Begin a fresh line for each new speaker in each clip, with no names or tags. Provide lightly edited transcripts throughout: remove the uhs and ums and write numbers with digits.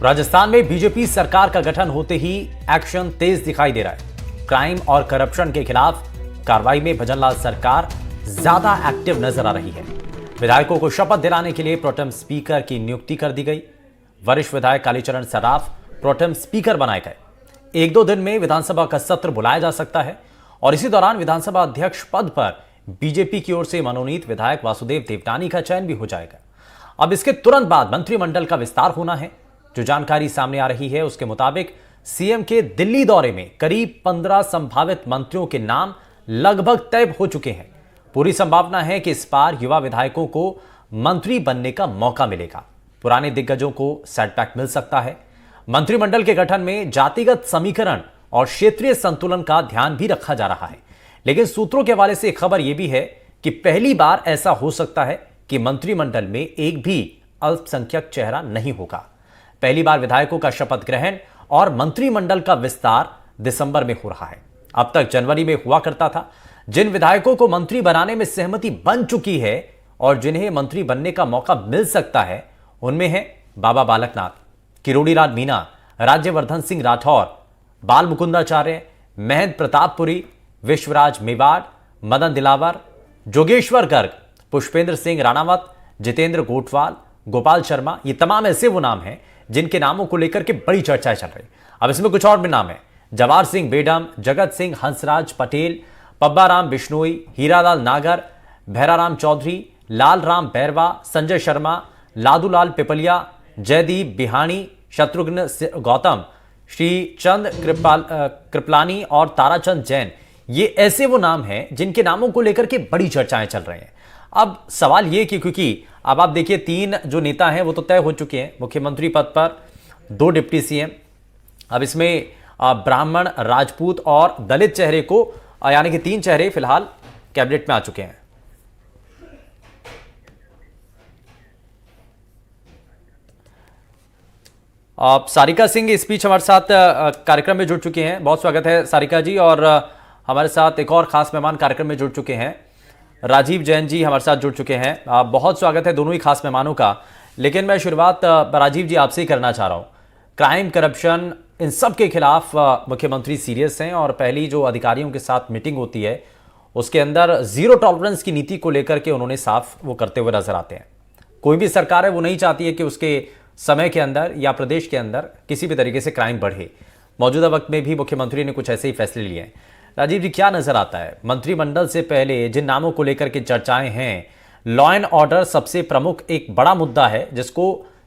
राजस्थान में बीजेपी सरकार का गठन होते ही एक्शन तेज दिखाई दे रहा है। क्राइम और करप्शन के खिलाफ कार्रवाई में भजनलाल सरकार ज्यादा एक्टिव नजर आ रही है। विधायकों को शपथ दिलाने के लिए प्रोटेम स्पीकर की नियुक्ति कर दी गई। वरिष्ठ विधायक कालीचरण सराफ प्रोटेम स्पीकर बनाए गए। एक दो दिन में विधानसभा का सत्र बुलाया जा सकता है और इसी दौरान विधानसभा अध्यक्ष पद पर बीजेपी की ओर से मनोनीत विधायक वासुदेव देवनानी का चयन भी हो जाएगा। अब इसके तुरंत बाद मंत्रिमंडल का विस्तार होना है। जो जानकारी सामने आ रही है उसके मुताबिक सीएम के दिल्ली दौरे में करीब 15 संभावित मंत्रियों के नाम लगभग तय हो चुके हैं। पूरी संभावना है कि इस बार युवा विधायकों को मंत्री बनने का मौका मिलेगा। पुराने दिग्गजों को सेटबैक मिल सकता है। मंत्रिमंडल के गठन में जातिगत समीकरण और क्षेत्रीय संतुलन का ध्यान भी रखा जा रहा है। लेकिन सूत्रों के हवाले से एक खबर यह भी है कि पहली बार ऐसा हो सकता है कि मंत्रिमंडल में एक भी अल्पसंख्यक चेहरा नहीं होगा। पहली बार विधायकों का शपथ ग्रहण और मंत्रिमंडल का विस्तार दिसंबर में हो रहा है। अब तक जनवरी में हुआ करता था। जिन विधायकों को मंत्री बनाने में सहमति बन चुकी है और जिन्हें मंत्री बनने का मौका मिल सकता है उनमें है बाबा बालकनाथ, किरोड़ीलाल मीणा, राज्यवर्धन सिंह राठौर, बाल मुकुंदाचार्य, महंत प्रतापपुरी, विश्वराज मेवाड़, मदन दिलावर, जोगेश्वर गर्ग, पुष्पेंद्र सिंह राणावत, जितेंद्र गोटवाल, गोपाल शर्मा। ये तमाम ऐसे वो नाम हैं जिनके नामों को लेकर के बड़ी चर्चाएं चल रही। अब इसमें कुछ और भी नाम है। जवाहर सिंह बेडम, जगत सिंह हंसराज पटेल, पब्बाराम बिश्नोई, हीरालाल नागर, भैराराम चौधरी, लाल राम बैरवा, संजय शर्मा, लादूलाल पिपलिया, जयदीप बिहानी, शत्रुघ्न गौतम, श्री चंद कृपलानी और ताराचंद जैन। ये ऐसे वो नाम हैं जिनके नामों को लेकर के बड़ी चर्चाएं चल रही हैं। अब सवाल ये कि क्योंकि अब आप देखिए 3 जो नेता हैं वो तो तय हो चुके हैं मुख्यमंत्री पद पर, 2 डिप्टी सीएम। अब इसमें ब्राह्मण, राजपूत और दलित चेहरे को यानी कि 3 चेहरे फिलहाल कैबिनेट में आ चुके हैं। सारिका सिंह इस बीच हमारे साथ कार्यक्रम में जुड़ चुके हैं। बहुत स्वागत है सारिका जी। और हमारे साथ एक और खास मेहमान कार्यक्रम में जुड़ चुके हैं, राजीव जैन जी हमारे साथ जुड़ चुके हैं। बहुत स्वागत है दोनों ही खास मेहमानों का। लेकिन मैं शुरुआत राजीव जी आपसे ही करना चाह रहा हूं। क्राइम, करप्शन, इन सब के खिलाफ मुख्यमंत्री सीरियस हैं और पहली जो अधिकारियों के साथ मीटिंग होती है उसके अंदर जीरो टॉलरेंस की नीति को लेकर के उन्होंने साफ वो करते हुए नजर आते हैं। कोई भी सरकार है वो नहीं चाहती है कि उसके समय के अंदर या प्रदेश के अंदर किसी भी तरीके से क्राइम बढ़े। मौजूदा वक्त में भी मुख्यमंत्री ने कुछ ऐसे ही फैसले लिए हैं। राजीव जी, क्या नजर आता है मंत्रिमंडल से पहले जिन नामों को लेकर के चर्चाएं हैं? लॉ एंड ऑर्डर सबसे प्रमुख एक बड़ा मुद्दा है जिसको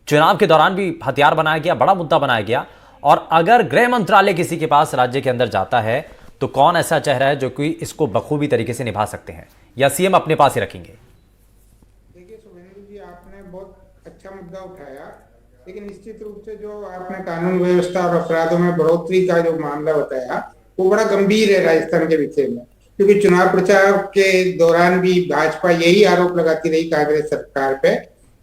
चुनाव के दौरान भी हथियार बनाया गया, बड़ा मुद्दा बनाया गया। और अगर गृह मंत्रालय किसी के पास राज्य के अंदर जाता है तो कौन ऐसा चेहरा है जो कि इसको बखूबी तरीके से निभा सकते हैं, या सीएम अपने पास ही रखेंगे?
देखिए सुमेंद्र जी, आपने बहुत अच्छा मुद्दा उठाया, लेकिन निश्चित रूप से जो आपने कानून व्यवस्था और अपराधों में बढ़ोतरी का जो मामला बताया वो बड़ा गंभीर है राजस्थान के विषय में। क्योंकि चुनाव प्रचार के दौरान भी भाजपा यही आरोप लगाती रही कांग्रेस सरकार पे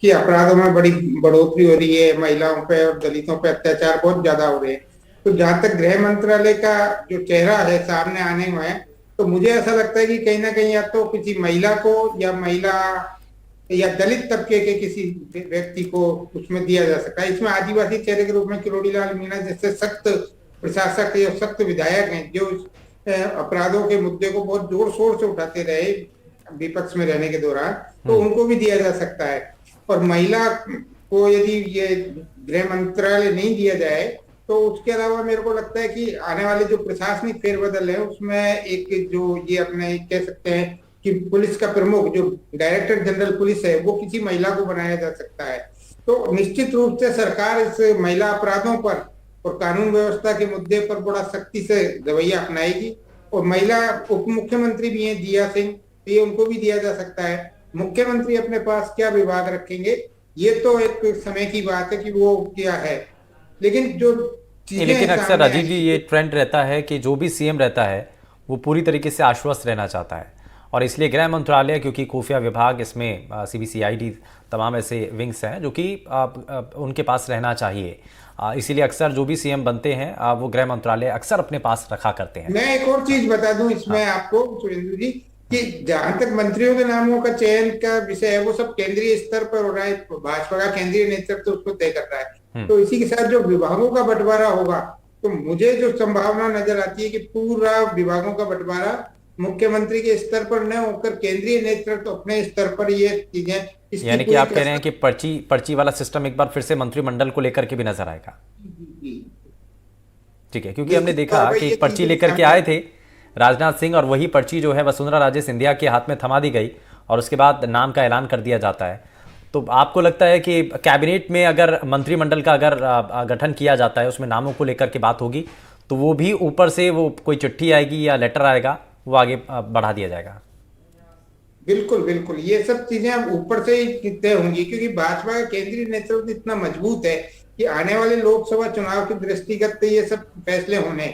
कि अपराधों में बड़ी बढ़ोतरी हो रही है, महिलाओं पे और दलितों पे अत्याचार बहुत ज्यादा हो रहे हैं। तो जहां तक गृह मंत्रालय का जो चेहरा है सामने आने में, तो मुझे ऐसा लगता है कि कहीं ना कहीं या तो किसी महिला को या दलित तबके के किसी व्यक्ति को उसमें दिया जा सकता है। इसमें आदिवासी चेहरे के रूप में किरोड़ीलाल मीणा जैसे सख्त प्रशासक या सख्त विधायक हैं जो अपराधों के मुद्दे को बहुत जोर शोर से उठाते रहे विपक्ष में रहने के दौरान, तो उनको भी दिया जा सकता है। और महिला को यदि ये गृह मंत्रालय नहीं दिया जाए तो उसके अलावा मेरे को लगता है कि आने वाले जो प्रशासनिक फेरबदल है उसमें एक जो ये अपने कह सकते हैं कि पुलिस का प्रमुख जो डायरेक्टर जनरल पुलिस है वो किसी महिला को बनाया जा सकता है। तो निश्चित रूप से सरकार इस महिला अपराधों पर और कानून व्यवस्था के मुद्दे पर बड़ा सख्ती से रवैया अपनाएगी। और महिला उप मुख्यमंत्री भी हैं दिया सिंह, तो ये उनको भी दिया जा सकता है। मुख्यमंत्री अपने पास क्या विभाग रखेंगे ये तो एक समय की बात है कि वो क्या है, लेकिन
लेकिन अक्सर राजीव जी ये ट्रेंड रहता है कि जो भी सीएम रहता है वो पूरी तरीके से आश्वस्त रहना चाहता है और इसलिए गृह मंत्रालय, क्योंकि खुफिया विभाग इसमें सीबीसीआईडी तमाम ऐसे विंग्स हैं जो कि उनके पास रहना चाहिए, इसीलिए अक्सर जो भी सीएम बनते हैं वो गृह मंत्रालय अक्सर अपने पास रखा करते हैं।
मैं एक और चीज बता दूं इसमें आपको सुरेंद्र जी कि जहां तक मंत्रियों के नामों का चयन का विषय है वो सब केंद्रीय स्तर पर हो रहा है। भाजपा का केंद्रीय नेतृत्व उसको तय कर रहा है। तो इसी के साथ जो विभागों का बंटवारा होगा, तो मुझे जो संभावना नजर आती है कि पूरा विभागों का बंटवारा मुख्यमंत्री के स्तर पर न होकर केंद्रीय नेतृत्व अपने स्तर पर ये चीजें, इसकी
यानी कि
पूरी
आप कह रहे हैं कि पर्ची पर्ची वाला सिस्टम एक बार फिर से मंत्रिमंडल को लेकर के भी नजर आएगा। ठीक है, क्योंकि हमने देखा कि एक पर्ची लेकर के आए थे राजनाथ सिंह, और वही पर्ची जो है वसुंधरा राजे सिंधिया के हाथ में थमा दी गई और उसके बाद नाम का ऐलान कर दिया जाता है। तो आपको लगता है कि कैबिनेट में अगर मंत्रिमंडल का अगर गठन किया जाता है, उसमें नामों को लेकर के बात होगी, तो वो भी ऊपर से वो कोई चिट्ठी आएगी या लेटर आएगा, वो आगे बढ़ा दिया जाएगा?
बिल्कुल बिल्कुल, ये सब चीजें अब ऊपर से ही तय होंगी, क्योंकि भाजपा का केंद्रीय नेतृत्व इतना मजबूत है कि आने वाले लोकसभा चुनाव के दृष्टिगत ये सब फैसले होने,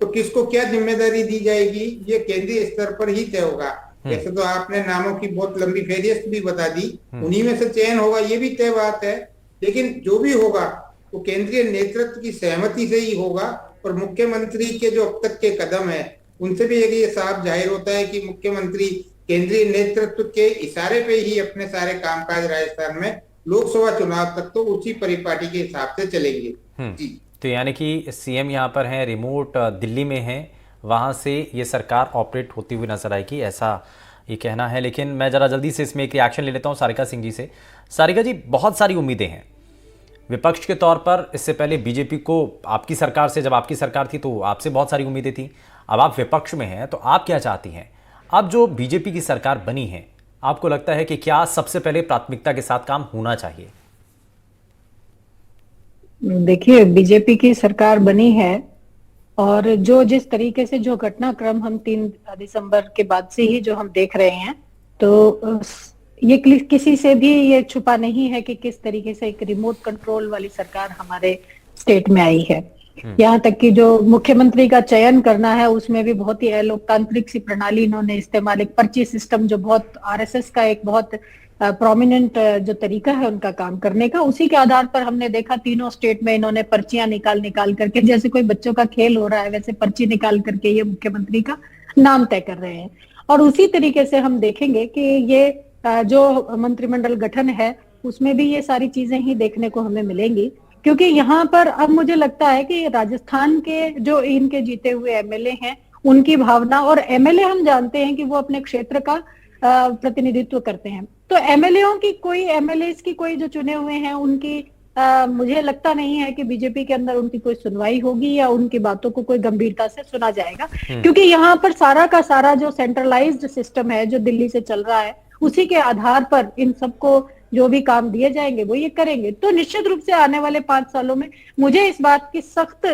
तो किसको क्या जिम्मेदारी दी जाएगी ये केंद्रीय स्तर पर ही तय होगा। वैसे तो आपने नामों की बहुत लंबी फहरिस्त भी बता दी, उन्हीं में से चयन होगा ये भी तय बात है, लेकिन जो भी होगा वो केंद्रीय नेतृत्व की सहमति से ही होगा। और मुख्यमंत्री के जो अब तक के कदम है उनसे भी ये साफ जाहिर होता है कि मुख्यमंत्री केंद्रीय नेतृत्व के इशारे पे ही अपने सारे कामकाज राजस्थान में लोकसभा चुनाव तक तो उसी परिपाटी के हिसाब से चलेंगे। जी,
तो यानी कि सीएम यहाँ पर हैं, रिमोट दिल्ली में हैं, वहाँ से ये सरकार ऑपरेट होती हुई नजर आएगी, ऐसा ये कहना है। लेकिन मैं ज़रा जल्दी से इसमें एक रिएक्शन ले लेता हूँ सारिका सिंह जी से। सारिका जी, बहुत सारी उम्मीदें हैं विपक्ष के तौर पर। इससे पहले बीजेपी को आपकी सरकार से, जब आपकी सरकार थी तो आपसे बहुत सारी उम्मीदें थी, अब आप विपक्ष में हैं, तो आप क्या चाहती हैं? अब जो बीजेपी की सरकार बनी है, आपको लगता है कि क्या सबसे पहले प्राथमिकता के साथ काम होना चाहिए?
देखिए, बीजेपी की सरकार बनी है और जो जिस तरीके से जो घटनाक्रम हम 3 दिसंबर के बाद से ही जो हम देख रहे हैं, तो ये किसी से भी ये छुपा नहीं है कि किस तरीके से एक रिमोट कंट्रोल वाली सरकार हमारे स्टेट में आई है। यहाँ तक कि जो मुख्यमंत्री का चयन करना है उसमें भी बहुत ही लोकतांत्रिक सी प्रणाली इन्होंने इस्तेमाल, एक पर्ची सिस्टम जो बहुत आरएसएस का एक बहुत प्रोमिनेंट जो तरीका है उनका काम करने का, उसी के आधार पर हमने देखा तीनों स्टेट में इन्होंने पर्चियां निकाल करके, जैसे कोई बच्चों का खेल हो रहा है वैसे पर्ची निकाल करके ये मुख्यमंत्री का नाम तय कर रहे हैं। और उसी तरीके से हम देखेंगे कि ये जो मंत्रिमंडल गठन है उसमें भी ये सारी चीजें ही देखने को हमें मिलेंगी, क्योंकि यहाँ पर अब मुझे लगता है कि राजस्थान के जो इनके जीते हुए एमएलए हैं उनकी भावना, और एमएलए हम जानते हैं कि वो अपने क्षेत्र का प्रतिनिधित्व करते हैं, तो एमएलए की कोई जो चुने हुए हैं उनकी मुझे लगता नहीं है कि बीजेपी के अंदर उनकी कोई सुनवाई होगी या उनकी बातों को कोई गंभीरता से सुना जाएगा, क्योंकि यहाँ पर सारा का सारा जो सेंट्रलाइज्ड सिस्टम है जो दिल्ली से चल रहा है उसी के आधार पर इन सबको जो भी काम दिए जाएंगे वो ये करेंगे। तो निश्चित रूप से आने वाले 5 सालों में मुझे इस बात की सख्त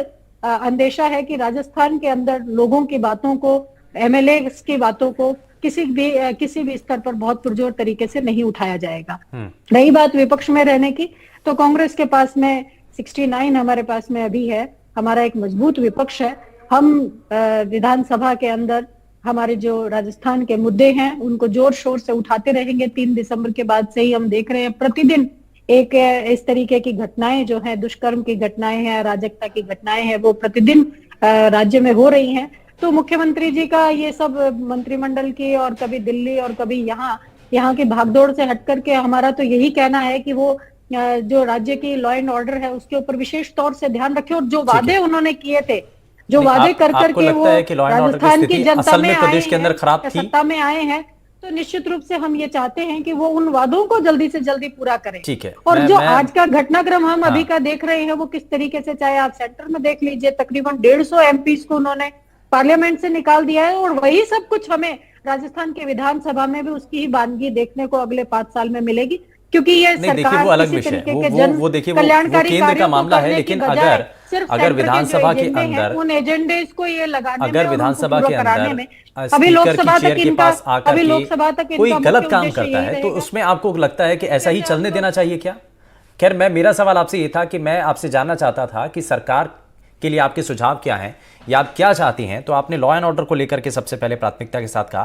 अंदेशा है कि राजस्थान के अंदर लोगों की बातों को, एमएलए की बातों को किसी भी स्तर पर बहुत पुरजोर तरीके से नहीं उठाया जाएगा। रही बात विपक्ष में रहने की, तो कांग्रेस के पास में 69 हमारे पास में अभी है, हमारा एक मजबूत विपक्ष है। हम विधानसभा के अंदर हमारे जो राजस्थान के मुद्दे हैं उनको जोर शोर से उठाते रहेंगे। 3 दिसंबर के बाद से ही हम देख रहे हैं प्रतिदिन एक इस तरीके की घटनाएं जो है, दुष्कर्म की घटनाएं हैं, अराजकता की घटनाएं हैं, वो प्रतिदिन राज्य में हो रही हैं। तो मुख्यमंत्री जी का ये सब मंत्रिमंडल की और कभी दिल्ली और कभी यहाँ की भागदौड़ से हट करके हमारा तो यही कहना है कि वो जो राज्य की लॉ एंड ऑर्डर है उसके ऊपर विशेष तौर से ध्यान रखे, और जो वादे उन्होंने किए थे, जो वादे कर करके वो राजस्थान की जनता में प्रदेश के अंदर खराब थी, सत्ता में आए हैं, तो निश्चित रूप से हम ये चाहते हैं कि वो उन वादों को जल्दी से जल्दी पूरा करें।
ठीक है।
और जो आज का घटनाक्रम हम अभी का देख रहे हैं वो किस तरीके से, चाहे आप सेंटर में देख लीजिए, तकरीबन 150 एमपी को उन्होंने पार्लियामेंट से निकाल दिया है, और वही सब कुछ हमें राजस्थान के विधानसभा में भी उसकी ही वानगी देखने को अगले 5 साल में मिलेगी, क्योंकि ये सरकार
वो अलग विषय है, वो देखिए वो केंद्र का मामला है। लेकिन अगर विधानसभा के अंदर
उन एजेंडे को ये लगाने,
अगर विधानसभा के अंदर अभी लोकसभा तक के पास आकर के कोई गलत काम करता है तो उसमें आपको लगता है कि ऐसा ही चलने देना चाहिए क्या? खैर, मेरा सवाल आपसे ये था कि मैं आपसे जानना चाहता था कि सरकार के लिए आपके सुझाव क्या हैं या आप क्या चाहती हैं। तो आपने लॉ एंड ऑर्डर को लेकर के सबसे पहले प्राथमिकता के साथ कहा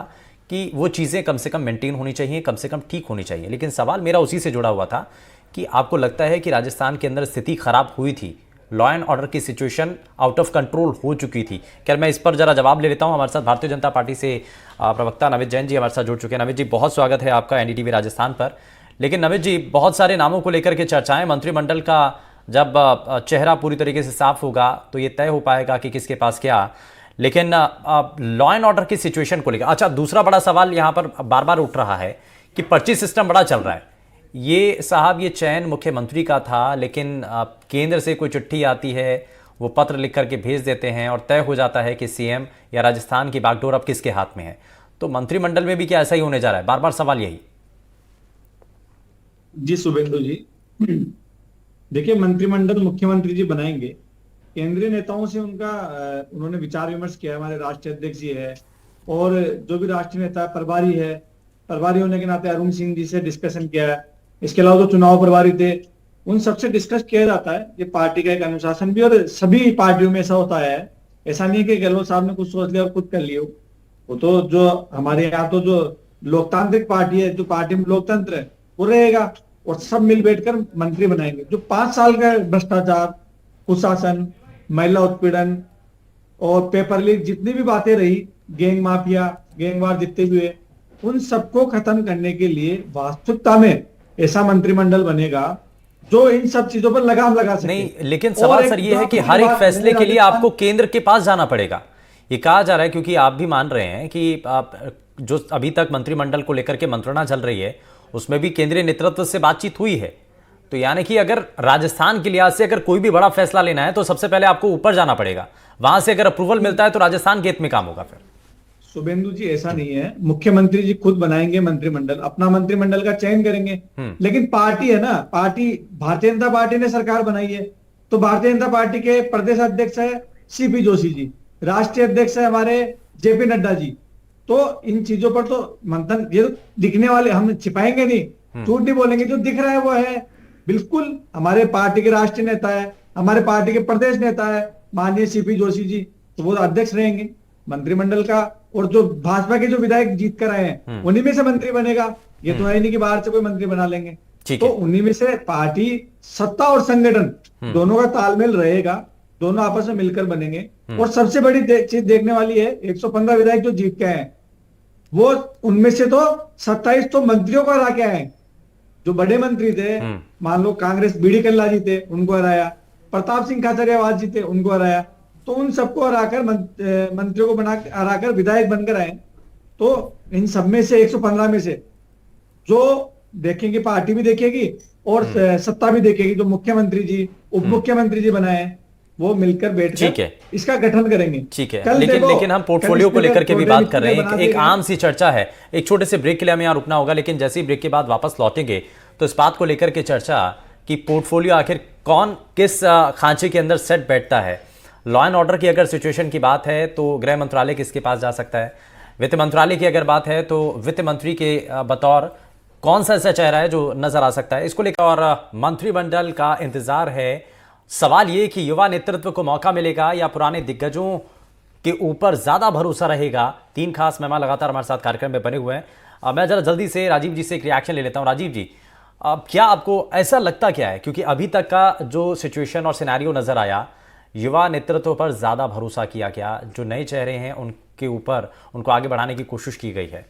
कि वो चीज़ें कम से कम मेंटेन होनी चाहिए, कम से कम ठीक होनी चाहिए। लेकिन सवाल मेरा उसी से जुड़ा हुआ था कि आपको लगता है कि राजस्थान के अंदर स्थिति खराब हुई थी, लॉ एंड ऑर्डर की सिचुएशन आउट ऑफ कंट्रोल हो चुकी थी? खैर, मैं इस पर जरा जवाब ले लेता हूं। हमारे साथ भारतीय जनता पार्टी से प्रवक्ता नविद जैन जी हमारे साथ जुड़ चुके हैं। नविद जी, बहुत स्वागत है आपका एनडीटीवी राजस्थान पर। लेकिन नविद जी, बहुत सारे नामों को लेकर के चर्चाएं, मंत्रिमंडल का जब चेहरा पूरी तरीके से साफ होगा तो ये तय हो पाएगा कि किसके पास क्या। लेकिन लॉ एंड ऑर्डर की सिचुएशन को लेकर, अच्छा, दूसरा बड़ा सवाल यहां पर बार बार उठ रहा है कि पर्ची सिस्टम बड़ा चल रहा है। ये साहब, ये चयन मुख्यमंत्री का था, लेकिन केंद्र से कोई चिट्ठी आती है, वो पत्र लिख करके भेज देते हैं और तय हो जाता है कि सीएम या राजस्थान की बागडोर अब किसके हाथ में है। तो मंत्रिमंडल में भी क्या ऐसा ही होने जा रहा है? बार बार सवाल यही।
जी शुभेंदु जी, देखिए, मंत्रिमंडल मुख्यमंत्री जी बनाएंगे। केंद्रीय नेताओं से उन्होंने विचार विमर्श किया। हमारे राष्ट्रीय अध्यक्ष जी है और जो भी राष्ट्रीय नेता प्रभारी है, प्रभारी होने के नाते अरुण सिंह जी से डिस्कशन किया है। इसके अलावा जो चुनाव प्रभारी थे उन सबसे डिस्कस किया जाता है। ये पार्टी का एक अनुशासन भी, और सभी पार्टियों में ऐसा होता है। ऐसा नहीं है कि गहलोत साहब ने कुछ सोच लिया और खुद कर लिया। वो तो जो हमारे यहाँ तो जो लोकतांत्रिक पार्टी है, जो पार्टी में लोकतंत्र है, वो रहेगा और सब मिल बैठकर मंत्री बनाएंगे। जो 5 साल का भ्रष्टाचार, कुशासन, महिला उत्पीड़न और पेपर लीक, जितनी भी बातें रही, गैंग माफिया, गैंगवार जितने भी हुए, उन सबको खत्म करने के लिए वास्तविकता में ऐसा मंत्रिमंडल बनेगा जो इन सब चीजों पर लगाम लगा सके।
नहीं, लेकिन सवाल सर ये है कि हर एक फैसले के लिए आपको केंद्र के पास जाना पड़ेगा, ये कहा जा रहा है, क्योंकि आप भी मान रहे हैं कि आप जो अभी तक मंत्रिमंडल को लेकर के मंत्रणा चल रही है उसमें भी केंद्रीय नेतृत्व से बातचीत हुई है। तो यानी कि अगर राजस्थान के लिहाज से अगर कोई भी बड़ा फैसला लेना है तो सबसे पहले आपको ऊपर जाना पड़ेगा, वहां से अगर अप्रूवल मिलता है तो राजस्थान के हित में काम होगा। फिर
शुभेंदु जी, ऐसा नहीं है। मुख्यमंत्री जी खुद बनाएंगे मंत्रिमंडल, अपना मंत्रिमंडल का चयन करेंगे। लेकिन पार्टी है ना, पार्टी भारतीय जनता पार्टी ने सरकार बनाई है, तो भारतीय जनता पार्टी के प्रदेश अध्यक्ष है सीपी जोशी जी, राष्ट्रीय अध्यक्ष है हमारे जेपी नड्डा जी। तो इन चीजों पर तो मंथन, ये तो दिखने वाले, हम छिपाएंगे नहीं, झूठ नहीं बोलेंगे। जो दिख रहा है वो है। बिल्कुल हमारे पार्टी के राष्ट्रीय नेता है, हमारे पार्टी के प्रदेश नेता है माननीय सीपी जोशी जी, तो वो अध्यक्ष रहेंगे मंत्रिमंडल का। और जो भाजपा के जो विधायक जीत कर आए हैं उन्हीं में से मंत्री बनेगा। ये तो है नहीं कि बाहर से कोई मंत्री बना लेंगे। तो उन्हीं में से पार्टी, सत्ता और संगठन दोनों का तालमेल रहेगा, दोनों आपस में मिलकर बनेंगे। और सबसे बड़ी चीज देखने वाली है, 115 विधायक जो जीत के आए हैं, वो उनमें से तो 27 तो मंत्रियों को हरा के आए। जो बड़े मंत्री थे, मान लो कांग्रेस बीडी कल्ला जी थे, उनको हराया, प्रताप सिंह खाचरियावास जी थे, उनको हराया। तो उन सबको हराकर, मंत्रियों को बना हराकर विधायक बनकर आए। तो इन सब में से 115 में से जो देखेंगे, पार्टी भी देखेगी और सत्ता भी देखेगी। जो मुख्यमंत्री जी, उप मुख्यमंत्री जी बनाए, वो मिलकर बैठकर इसका गठन करेंगे।
ठीक है, लेकिन हम पोर्टफोलियो को लेकर के भी बात कर रहे हैं। एक आम सी चर्चा है। एक छोटे से ब्रेक के लिए हमें यहाँ रुकना होगा, लेकिन जैसे ही ब्रेक के बाद वापस लौटेंगे तो इस बात को लेकर के चर्चा कि पोर्टफोलियो आखिर कौन किस खांचे के अंदर सेट बैठता है। लॉ एंड ऑर्डर की अगर सिचुएशन की बात है तो गृह मंत्रालय किसके पास जा सकता है, वित्त मंत्रालय की अगर बात है तो वित्त मंत्री के बतौर कौन सा ऐसा चेहरा है जो नजर आ सकता है, इसको लेकर और मंत्रिमंडल का इंतजार है। सवाल ये कि युवा नेतृत्व को मौका मिलेगा या पुराने दिग्गजों के ऊपर ज्यादा भरोसा रहेगा। 3 खास मेहमान लगातार हमारे साथ कार्यक्रम में बने हुए हैं। मैं जरा जल्दी से राजीव जी से एक रिएक्शन ले लेता हूं। राजीव जी, क्या आपको ऐसा लगता क्या है, क्योंकि अभी तक का जो सिचुएशन और सिनेरियो नजर आया, युवा नेतृत्व पर ज्यादा भरोसा किया गया, जो नए चेहरे हैं उनके ऊपर उनको आगे बढ़ाने की कोशिश की गई है।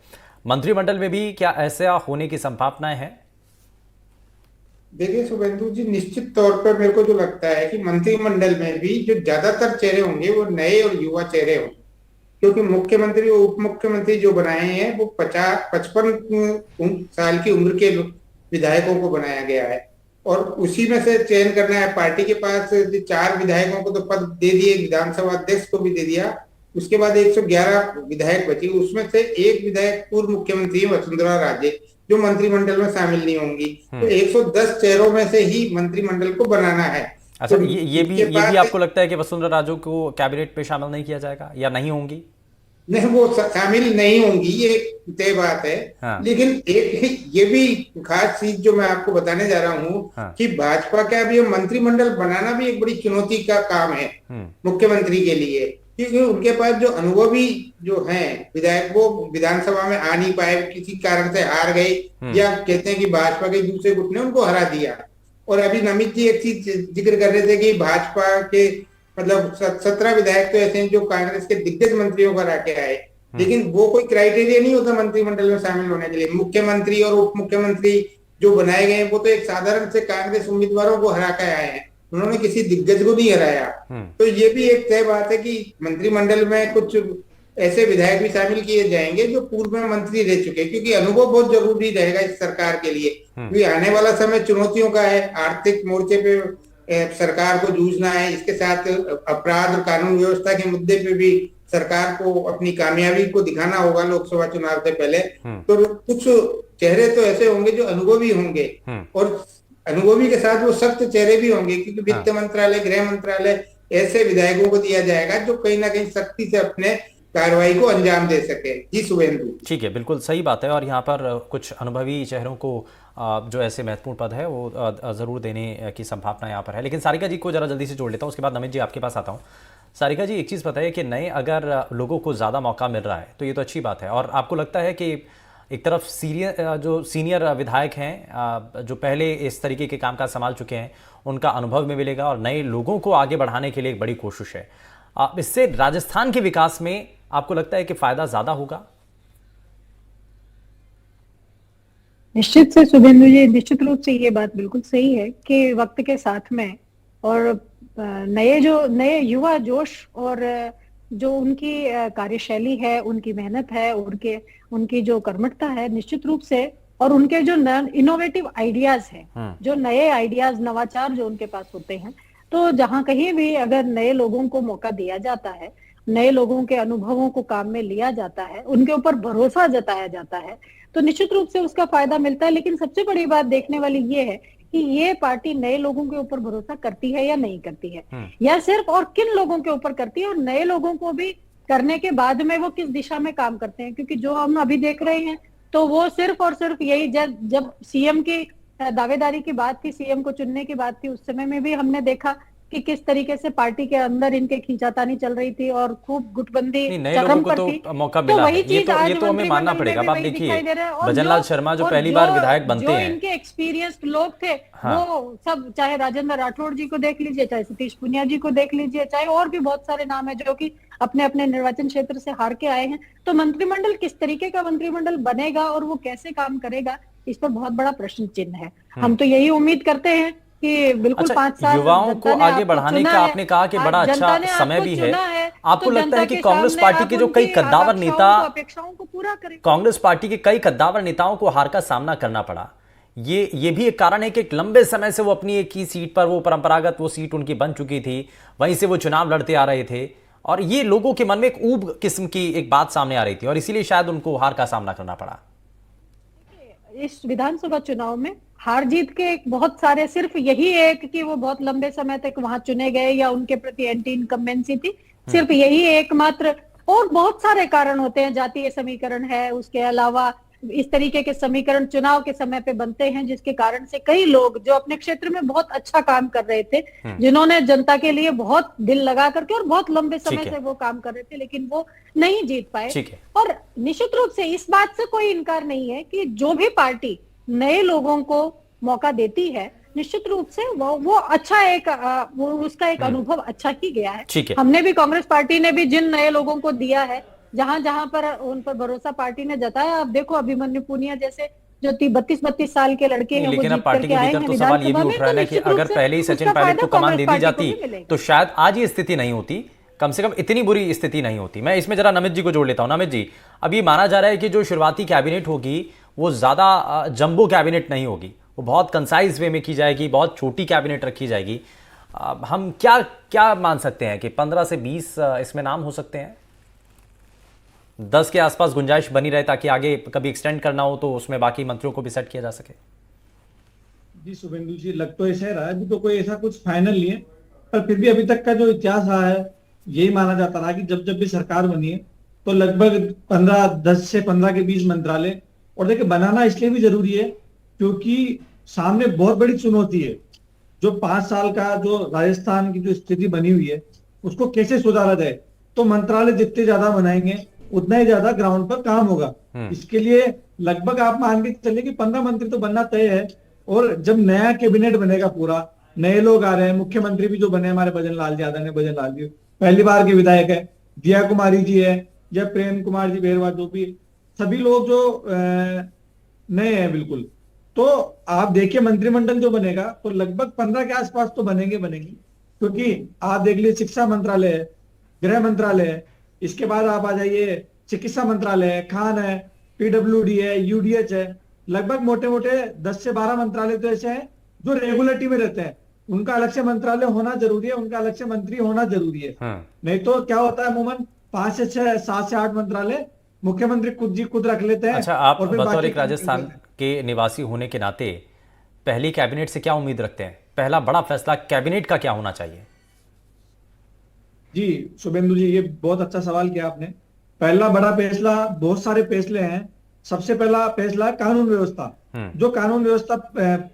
मंत्रिमंडल में भी क्या ऐसा होने की संभावनाएं हैं?
देखिए शुभेंदु जी, निश्चित तौर पर मेरे को जो लगता है कि मंत्रिमंडल में भी जो ज्यादातर चेहरे होंगे वो नए और युवा चेहरे होंगे, क्योंकि मुख्यमंत्री और उप मुख्यमंत्री जो बनाए हैं वो 55 साल की उम्र के विधायकों को बनाया गया है और उसी में से चयन करना है। पार्टी के पास 4 विधायकों को तो पद दे दिए, विधानसभा अध्यक्ष को भी दे दिया। उसके बाद 111 विधायक बची, उसमें से एक विधायक पूर्व मुख्यमंत्री वसुंधरा राजे जो मंत्रिमंडल में शामिल नहीं होंगी। तो 110 चेहरों में से ही मंत्रिमंडल को बनाना है।
अच्छा, तो ये भी आपको लगता है कि वसुंधरा राजे को कैबिनेट पे शामिल नहीं किया जाएगा या नहीं होंगी?
नहीं, वो शामिल नहीं होंगी, ये तय बात है। हाँ। लेकिन एक ये भी खास चीज जो मैं आपको बताने जा रहा हूँ हाँ। कि भाजपा का भी मंत्रिमंडल बनाना भी एक बड़ी चुनौती का काम है मुख्यमंत्री के लिए, क्योंकि उनके पास जो अनुभवी जो हैं विधायक वो विधानसभा में आ नहीं पाए, किसी कारण से हार गए या कहते हैं कि भाजपा के दूसरे गुट ने उनको हरा दिया। और अभी नमित जी एक चीज जिक्र कर रहे थे कि भाजपा के मतलब 17 विधायक तो ऐसे हैं जो कांग्रेस के दिग्गज मंत्रियों को हरा के आए, लेकिन वो कोई क्राइटेरिया नहीं होता मंत्रिमंडल में शामिल होने के लिए। मुख्यमंत्री और उप मुख्यमंत्री जो बनाए गए हैं वो तो एक साधारण से कांग्रेस उम्मीदवारों को हरा के आए हैं। उन्होंने किसी दिग्गज को नहीं हराया। तो ये भी एक तय बात है कि मंत्रिमंडल में कुछ ऐसे विधायक भी शामिल किए जाएंगे जो पूर्व में मंत्री रह चुके हैं, क्योंकि अनुभव बहुत जरूरी रहेगा इस सरकार के लिए। क्योंकि आने वाला समय चुनौतियों का है, आर्थिक मोर्चे पे सरकार को जूझना है, इसके साथ अपराध और कानून व्यवस्था के मुद्दे पे भी सरकार को अपनी कामयाबी को दिखाना होगा लोकसभा चुनाव से पहले। तो कुछ चेहरे तो ऐसे होंगे जो अनुभवी होंगे, और अनुभवी के साथ वो सख्त चेहरे भी होंगे, क्योंकि वित्त मंत्रालय, गृह मंत्रालय ऐसे विधायकों को दिया जाएगा जो कहीं ना कहीं सख्ती से अपने कार्रवाई को अंजाम दे सके। जी शुभेंदु।
ठीक है, बिल्कुल सही बात है। और यहाँ पर कुछ अनुभवी चेहरों को जो ऐसे महत्वपूर्ण पद है वो जरूर देने की संभावना यहाँ पर है। लेकिन सारिका जी को जरा जल्दी से जोड़ लेता हूँ, उसके बाद नमित जी आपके पास आता हूँ। सारिका जी, एक चीज़ पता है कि नए अगर लोगों को ज़्यादा मौका मिल रहा है तो ये तो अच्छी बात है, और आपको लगता है कि एक तरफ सीनियर विधायक हैं जो पहले इस तरीके के काम काज संभाल चुके हैं, उनका अनुभव में मिलेगा, और नए लोगों को आगे बढ़ाने के लिए एक बड़ी कोशिश है। इससे राजस्थान के विकास में आपको लगता है कि फायदा ज्यादा होगा?
निश्चित से शुभेंदु जी, निश्चित रूप से ये बात बिल्कुल सही है कि वक्त के साथ में और नए युवा जोश और जो उनकी कार्यशैली है, उनकी मेहनत है, उनकी जो कर्मठता है, निश्चित रूप से, और उनके जो इनोवेटिव आइडियाज हैं, जो नए आइडियाज, नवाचार जो उनके पास होते हैं, तो जहां कहीं भी अगर नए लोगों को मौका दिया जाता है, नए लोगों के अनुभवों को काम में लिया जाता है, उनके ऊपर भरोसा जताया जाता है, तो निश्चित रूप से उसका फायदा मिलता है। लेकिन सबसे बड़ी बात देखने वाली ये है कि ये पार्टी नए लोगों के ऊपर भरोसा करती है या नहीं करती है, या सिर्फ, और किन लोगों के ऊपर करती है, और नए लोगों को भी करने के बाद में वो किस दिशा में काम करते हैं। क्योंकि जो हम अभी देख रहे हैं तो वो सिर्फ और सिर्फ यही, जब सीएम की दावेदारी की बात थी, सीएम को चुनने की बात थी, उस समय में भी हमने देखा कि किस तरीके से पार्टी के अंदर इनके खींचातानी चल रही थी और खूब गुटबंदी चरम पर थी।
मौका मिला है, ये तो हमें मानना पड़ेगा। अब आप देखिए, भजनलाल शर्मा जो पहली बार विधायक बनते हैं,
इनके एक्सपीरियंस्ड लोग थे, वो सब, चाहे राजेंद्र राठौड़ जी को देख लीजिए, चाहे सतीश पुनिया जी को देख लीजिए, चाहे और भी बहुत सारे नाम है जो कि अपने अपने निर्वाचन क्षेत्र से हार के आए हैं। तो मंत्रिमंडल किस तरीके का मंत्रिमंडल बनेगा और वो कैसे काम करेगा, इस पर बहुत बड़ा प्रश्न चिन्ह है। हम तो यही उम्मीद करते हैं कि बिल्कुल 5 साल
युवाओं को आगे बढ़ाने का आपने कहा कि बड़ा अच्छा समय भी है। आपको लगता है कि कांग्रेस पार्टी के जो कई कद्दावर नेता,
अपेक्षाओं को पूरा करें?
कांग्रेस पार्टी के कई कद्दावर नेताओं को हार का सामना करना पड़ा, ये भी एक कारण है कि एक लंबे समय से वो अपनी एक ही सीट पर, वो परंपरागत वो सीट उनकी बन चुकी थी, वहीं से वो चुनाव लड़ते आ रहे थे, और ये लोगों के मन में एक ऊब किस्म की एक बात सामने आ रही थी, और इसीलिए शायद उनको हार का सामना करना पड़ा।
इस विधानसभा चुनाव में हार जीत के बहुत सारे, सिर्फ यही एक कि वो बहुत लंबे समय तक वहां चुने गए या उनके प्रति एंटी इनकम्बेंसी थी, सिर्फ यही एकमात्र, और बहुत सारे कारण होते हैं। जातीय समीकरण है, उसके अलावा इस तरीके के समीकरण चुनाव के समय पे बनते हैं, जिसके कारण से कई लोग जो अपने क्षेत्र में बहुत अच्छा काम कर रहे थे, जिन्होंने जनता के लिए बहुत दिल लगा करके और बहुत लंबे समय से वो काम कर रहे थे, लेकिन वो नहीं जीत पाए। और निश्चित रूप से इस बात से कोई इनकार नहीं है कि जो भी पार्टी नए लोगों को मौका देती है, निश्चित रूप से वो अच्छा वो उसका एक अनुभव अच्छा ही गया है। हमने भी, कांग्रेस पार्टी ने भी जिन नए लोगों को दिया है, जहां जहां पर उन पर भरोसा पार्टी ने जताया, अब देखो अभिमन्यु पुनिया जैसे जो 32-32 साल के लड़के हैं,
लेकिन अब पार्टी के भीतर तो सवाल ये भी उठ रहा है कि अगर पहले ही सचिन पायलट को कमान दे दी जाती तो शायद आज ये स्थिति नहीं होती, कम से कम इतनी बुरी स्थिति नहीं होती। मैं इसमें जरा नमित जी को जोड़ लेता हूं। नमित जी, अब ये माना जा रहा है कि जो शुरुआती कैबिनेट होगी वो ज्यादा जंबो कैबिनेट नहीं होगी, वो बहुत कंसाइज वे में की जाएगी, बहुत छोटी कैबिनेट रखी जाएगी। हम क्या मान सकते हैं कि 15 से 20 इसमें नाम हो सकते हैं? 10 के आसपास गुंजाइश बनी रहे ताकि आगे कभी एक्सटेंड करना हो तो उसमें बाकी मंत्रियों को भी सेट किया जा सके।
जी शुभेंदु जी, लग तो ऐसा रहा है, अभी तो कोई ऐसा कुछ फाइनल नहीं है, पर फिर भी अभी तक का जो इतिहास रहा है यही माना जाता रहा कि जब भी सरकार बनी है तो लगभग 10 से 15 के 20 मंत्रालय। और देखिए, बनाना इसलिए भी जरूरी है क्योंकि सामने बहुत बड़ी चुनौती है। जो 5 साल का जो राजस्थान की जो स्थिति बनी हुई है उसको कैसे सुधारा जाए, तो मंत्रालय जितने ज्यादा बनाएंगे उतना ही ज्यादा ग्राउंड पर काम होगा। इसके लिए लगभग आप मान के चलिए कि 15 मंत्री तो बनना तय है, और जब नया कैबिनेट बनेगा, पूरा नए लोग आ रहे हैं, मुख्यमंत्री भी जो बने हमारे भजनलाल जी पहली बार के विधायक है, दिया कुमारी जी है, या प्रेम कुमार जी बेरवा, जो भी सभी लोग जो नए हैं बिल्कुल, तो आप देखिए मंत्रिमंडल जो बनेगा तो लगभग 15 के आसपास तो बनेंगे क्योंकि आप देख लीजिए शिक्षा मंत्रालय है, गृह मंत्रालय है, इसके बाद आप आ जाइए चिकित्सा मंत्रालय है, खान है, पीडब्ल्यूडी है, यूडीएच है, लगभग मोटे मोटे 10 से 12 मंत्रालय तो ऐसे हैं जो रेगुलेटरी में रहते हैं। उनका अलग से मंत्रालय होना जरूरी है, उनका अलग से मंत्री होना जरूरी है। नहीं तो क्या होता है अमूमन 5 से 6, 7 से 8 मंत्रालय मुख्यमंत्री खुद रख लेते हैं।
अच्छा, आप
और फिर
बतौर
बाकी
एक राजस्थान के निवासी होने के नाते पहली कैबिनेट से क्या उम्मीद रखते हैं? पहला बड़ा फैसला कैबिनेट का क्या होना चाहिए?
जी शुभेंदु जी, ये बहुत अच्छा सवाल किया आपने। पहला बड़ा फैसला, बहुत सारे फैसले हैं। सबसे पहला फैसला कानून व्यवस्था। जो कानून व्यवस्था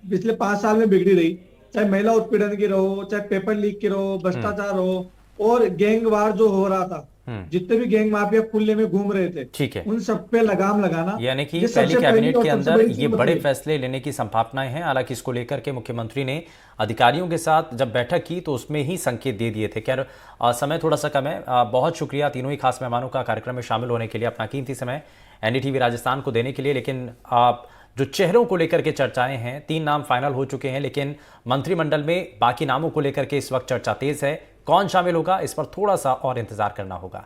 पिछले 5 साल में बिगड़ी रही, चाहे महिला उत्पीड़न की रहो, चाहे पेपर लीक की रहो, भ्रष्टाचार हो और गैंगवार जो हो रहा था, जितने भी गैंग माफिया खुले में घूम रहे थे,
ठीक है,
उन सब पे लगाम लगाना।
यानी कि पहली कैबिनेट के अंदर ये बड़े फैसले लेने की संभावनाएं हैं। हालांकि इसको लेकर के मुख्यमंत्री ने अधिकारियों के साथ जब बैठक की तो उसमें ही संकेत दे दिए थे। खैर समय थोड़ा सा कम है। बहुत शुक्रिया तीनों ही खास मेहमानों का कार्यक्रम में शामिल होने के लिए, अपना कीमती समय एनडीटीवी राजस्थान को देने के लिए। लेकिन आप जो चेहरों को लेकर के चर्चाएं हैं, 3 नाम फाइनल हो चुके हैं, लेकिन मंत्रिमंडल में बाकी नामों को लेकर के इस वक्त चर्चा तेज है। कौन शामिल होगा इस पर थोड़ा सा और इंतजार करना होगा।